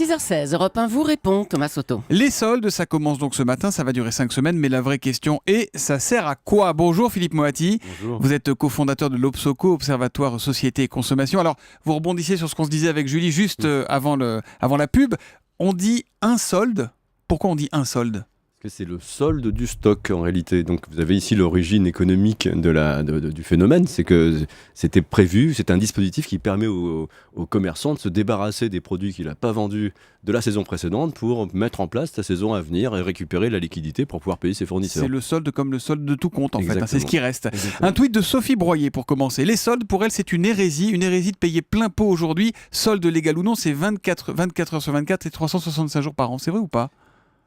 6h16, Europe 1 vous répond, Thomas Soto. Les soldes, ça commence donc ce matin, ça va durer 5 semaines, mais la vraie question est, ça sert à quoi ? Bonjour Philippe Moati. Bonjour. Vous êtes cofondateur de l'Obsoco, Observatoire Société et Consommation. Alors, vous rebondissez sur ce qu'on se disait avec Julie juste avant la pub. On dit un solde. Pourquoi on dit un solde ? C'est le solde du stock en réalité. Donc vous avez ici l'origine économique du phénomène. C'est que c'était prévu, c'est un dispositif qui permet aux commerçants de se débarrasser des produits qu'il n'a pas vendus de la saison précédente pour mettre en place la saison à venir et récupérer la liquidité pour pouvoir payer ses fournisseurs. C'est le solde comme le solde de tout compte en Exactement. fait, c'est ce qui reste. Exactement. Un tweet de Sophie Broyer pour commencer. Les soldes, pour elle, c'est une hérésie de payer plein pot aujourd'hui. Solde légal ou non, c'est 24 heures sur 24 et 365 jours par an. C'est vrai ou pas ?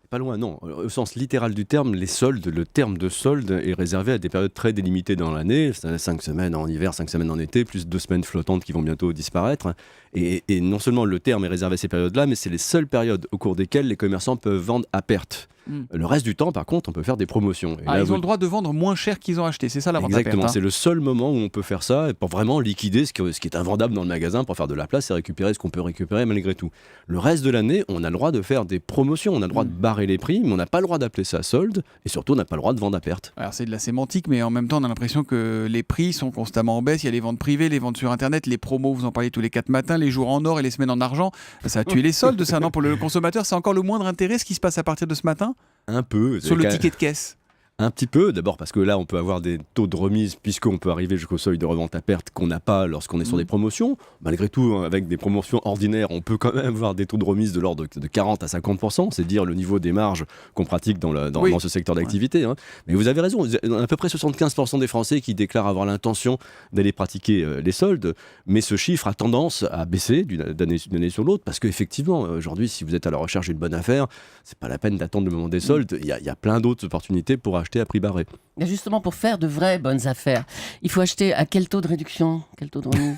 Pas loin, non. Au sens littéral du terme, les soldes, le terme de solde est réservé à des périodes très délimitées dans l'année. 5 semaines en hiver, 5 semaines en été, plus 2 semaines flottantes qui vont bientôt disparaître. Et non seulement le terme est réservé à ces périodes-là, mais c'est les seules périodes au cours desquelles les commerçants peuvent vendre à perte. Le reste du temps, par contre, on peut faire des promotions. Et là, ils ont le droit de vendre moins cher qu'ils ont acheté, c'est ça la vente à perte. Exactement, c'est le seul moment où on peut faire ça pour vraiment liquider ce qui est invendable dans le magasin pour faire de la place et récupérer ce qu'on peut récupérer malgré tout. Le reste de l'année, on a le droit de faire des promotions, on a le droit de barrer les prix, mais on n'a pas le droit d'appeler ça solde et surtout on n'a pas le droit de vendre à perte. Alors c'est de la sémantique, mais en même temps on a l'impression que les prix sont constamment en baisse. Il y a les ventes privées, les ventes sur internet, les promos, vous en parlez tous les 4 matins, les jours en or et les semaines en argent. Ça a tué les soldes, ça, non ? Pour le consommateur, c'est encore le moindre intérêt ce qui se passe à partir de ce matin ? Un peu. Sur le ticket de caisse. Un petit peu, d'abord parce que là on peut avoir des taux de remise puisqu'on peut arriver jusqu'au seuil de revente à perte qu'on n'a pas lorsqu'on est sur des promotions. Malgré tout, avec des promotions ordinaires, on peut quand même avoir des taux de remise de l'ordre de 40 à 50%, c'est dire le niveau des marges qu'on pratique dans ce secteur d'activité. Hein. Mais vous avez raison, à peu près 75% des Français qui déclarent avoir l'intention d'aller pratiquer les soldes, mais ce chiffre a tendance à baisser d'année sur l'autre parce qu'effectivement, aujourd'hui, si vous êtes à la recherche d'une bonne affaire, c'est pas la peine d'attendre le moment des soldes, il y a plein d'autres opportunités pour acheter à prix barré. Et justement, pour faire de vraies bonnes affaires, il faut acheter à quel taux de réduction ? Quel taux de remise ?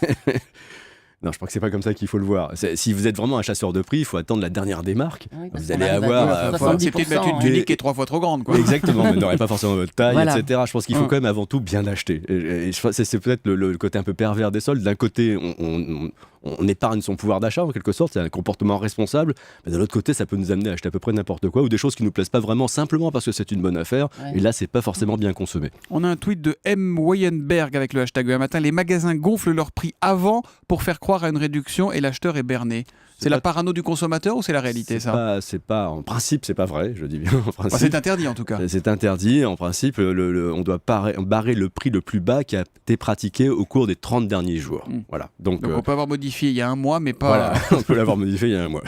Non, je crois que c'est pas comme ça qu'il faut le voir. Si vous êtes vraiment un chasseur de prix, il faut attendre la dernière des marques. Oui, vous allez avoir... faut accepter de mettre une tunique qui est 3 fois trop grande, quoi. Exactement, mais n'aurait pas forcément votre taille, Voilà. etc. Je pense qu'il faut quand même avant tout bien acheter. Et c'est peut-être le côté un peu pervers des soldes. D'un côté, on épargne son pouvoir d'achat en quelque sorte, c'est un comportement responsable, mais de l'autre côté ça peut nous amener à acheter à peu près n'importe quoi ou des choses qui nous plaisent pas vraiment simplement parce que c'est une bonne affaire, et là c'est pas forcément bien consommé. On a un tweet de M. Weyenberg avec le hashtag un matin, les magasins gonflent leur prix avant pour faire croire à une réduction et l'acheteur est berné. C'est la parano du consommateur ou c'est la réalité ça ? En principe c'est pas vrai, je dis bien en principe. C'est interdit en tout cas. C'est interdit, en principe on doit barrer le prix le plus bas qui a été pratiqué au cours des 30 derniers jours. Voilà. Donc on peut avoir modifié il y a un mois mais pas... Voilà, on peut l'avoir modifié il y a un mois.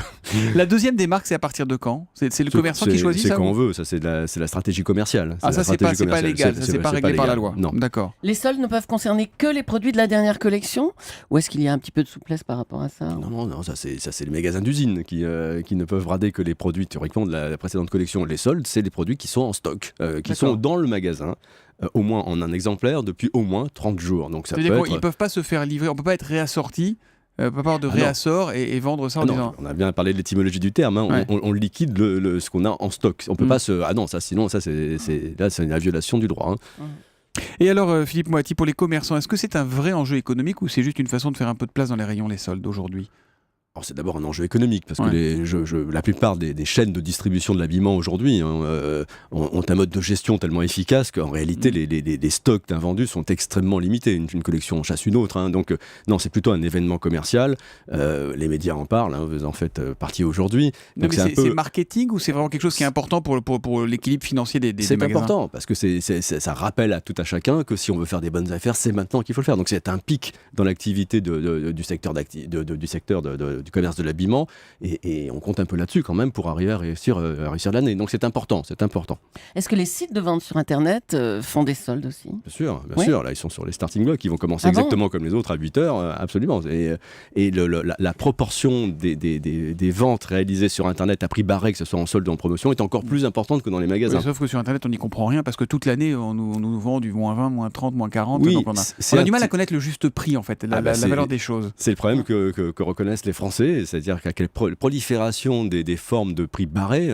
La deuxième des marques, c'est à partir de quand ? C'est le commerçant qui choisit ça ? C'est quand on veut, ça c'est la stratégie commerciale. Ah ça c'est pas légal, ça c'est pas réglé par la loi. Non. D'accord. Les soldes ne peuvent concerner que les produits de la dernière collection ? Ou est-ce qu'il y a un petit peu de souplesse par rapport à ça ? Non, ça c'est les magasins d'usine qui ne peuvent brader que les produits théoriquement de la précédente collection. Les soldes, c'est les produits qui sont en stock, qui sont dans le magasin. Au moins en un exemplaire depuis au moins 30 jours. Donc ça peut être... Ils ne peuvent pas se faire livrer, on ne peut pas être réassorti, on ne peut pas avoir de réassort et vendre ça en disant... On a bien parlé de l'étymologie du terme, hein. On liquide ce qu'on a en stock. On peut pas se... Ah non, sinon c'est la violation du droit. Hein. Et alors Philippe Moati, pour les commerçants, est-ce que c'est un vrai enjeu économique ou c'est juste une façon de faire un peu de place dans les rayons les soldes aujourd'hui ? Alors c'est d'abord un enjeu économique parce que la plupart des chaînes de distribution de l'habillement aujourd'hui ont un mode de gestion tellement efficace qu'en réalité les stocks d'invendus sont extrêmement limités. Une collection en chasse une autre. Hein. Donc non, c'est plutôt un événement commercial. Les médias en parlent, hein, vous en faites partie aujourd'hui. Donc c'est marketing ou c'est vraiment quelque chose qui est important pour l'équilibre financier des magasins ? C'est important parce que ça rappelle à tout à chacun que si on veut faire des bonnes affaires, c'est maintenant qu'il faut le faire. Donc c'est un pic dans l'activité du secteur du commerce de l'habillement et on compte un peu là-dessus quand même pour arriver à réussir l'année. Donc c'est important. Est-ce que les sites de vente sur Internet font des soldes aussi ? Bien sûr. Là, ils sont sur les starting blocks. Ils vont commencer exactement comme les autres à 8 heures, absolument. Et la proportion des ventes réalisées sur Internet à prix barré, que ce soit en solde ou en promotion, est encore plus importante que dans les magasins. Oui, sauf que sur Internet, on n'y comprend rien parce que toute l'année, on nous vend du moins 20, moins 30, moins 40. Oui, donc on a du mal à connaître le juste prix, en fait, la valeur des choses. C'est le problème que reconnaissent les Français avancé, c'est-à-dire qu'à quelle prolifération des formes de prix barrés,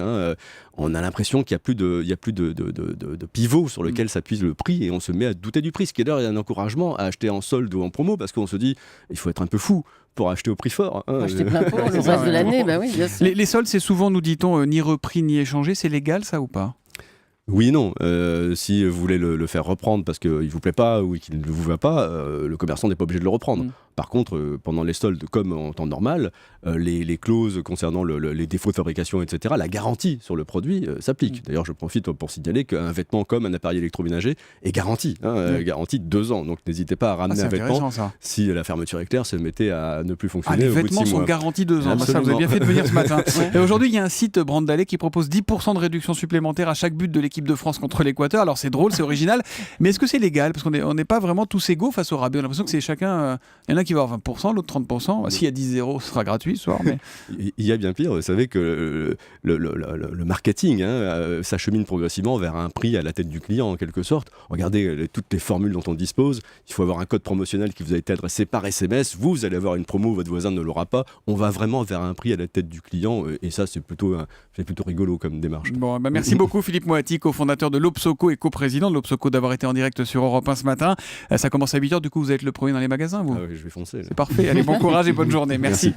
on a l'impression qu'il n'y a plus de pivot sur lequel s'appuie le prix et on se met à douter du prix. Ce qui est d'ailleurs un encouragement à acheter en solde ou en promo parce qu'on se dit il faut être un peu fou pour acheter au prix fort. Acheter plein pot le reste de l'année, bah oui, bien sûr. Les soldes, c'est souvent, nous dit-on, ni repris ni échangé. C'est légal, ça, ou pas? Oui et non. Si vous voulez le faire reprendre parce qu'il ne vous plaît pas ou qu'il ne vous va pas, le commerçant n'est pas obligé de le reprendre. Par contre, pendant les soldes, comme en temps normal, les clauses concernant les défauts de fabrication, etc., la garantie sur le produit s'applique. D'ailleurs, je profite pour signaler qu'un vêtement comme un appareil électroménager est garanti. Garanti 2 ans. Donc n'hésitez pas à ramener un vêtement si la fermeture éclair se mettait à ne plus fonctionner les au bout de 6 vêtements mois. sont garantis 2 ans. Ça, vous avez bien fait de venir ce matin. Et aujourd'hui, il y a un site, Brandalais, qui propose 10% de réduction supplémentaire à chaque but de l'équipe de France contre l'Équateur. Alors c'est drôle, c'est original. Mais est-ce que c'est légal? Parce qu'on n'est pas vraiment tous égaux face au rabais. On a l'impression que c'est chacun... Il y en a qui va avoir 20%, l'autre 30%. S'il y a 10-0, ce sera gratuit ce soir. Mais... Il y a bien pire. Vous savez que le marketing s'achemine progressivement vers un prix à la tête du client, en quelque sorte. Regardez toutes les formules dont on dispose. Il faut avoir un code promotionnel qui vous a été adressé par SMS. Vous allez avoir une promo, votre voisin ne l'aura pas. On va vraiment vers un prix à la tête du client. Et ça, c'est plutôt rigolo comme démarche. Bon, merci beaucoup Philippe Moati, cofondateur de l'Obsoco et coprésident de l'Obsoco, d'avoir été en direct sur Europe 1 ce matin. Ça commence à 8h, du coup vous êtes le premier dans les magasins, vous? Oui, je vais foncer. C'est parfait, allez, bon courage et bonne journée. Merci.